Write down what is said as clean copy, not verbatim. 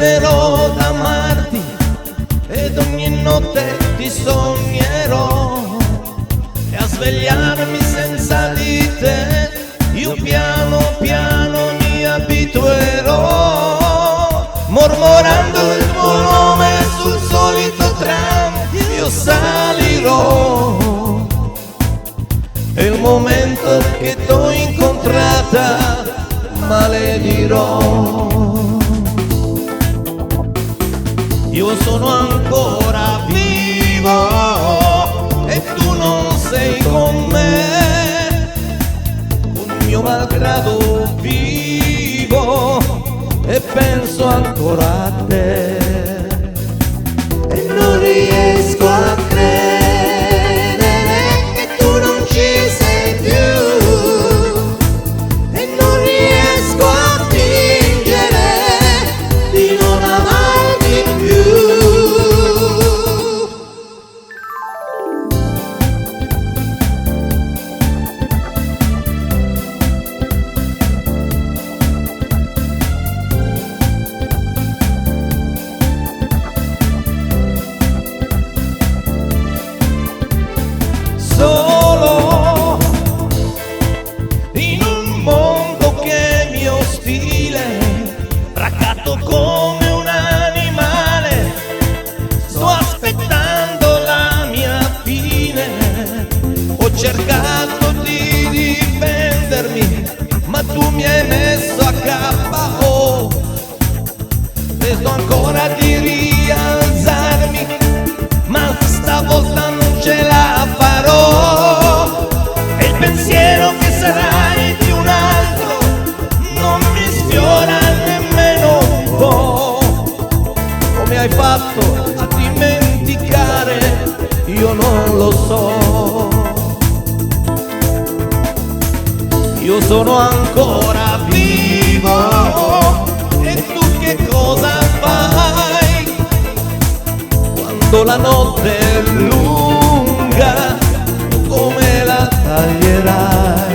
smetterò d'amarti ed ogni notte ti sognerò, e a svegliarmi senza di te io piano piano mi abituerò, mormorando il tuo nome sul solito tram io salirò. E il momento che t'ho incontrata maledirò. Io sono ancora vivo e tu non sei con me, un mio malgrado vivo e penso ancora a te, e non riesco a credere che tu non ci sei più, e non riesco a fingere di non amarti più. Solo in un mondo che mi è ostile, racatto come un animale, sto aspettando la mia fine. Ho cercato di difendermi, ma tu mi hai messo a KO. Resto ancora di rialzarmi, ma stavolta non ce la farò, e il pensiero che sarai di un altro non mi sfiora nemmeno un po'. Come hai fatto a dimenticare io non lo so. Io sono ancora vivo e tu che cosa fai quando la notte è lunga, come la taglierai?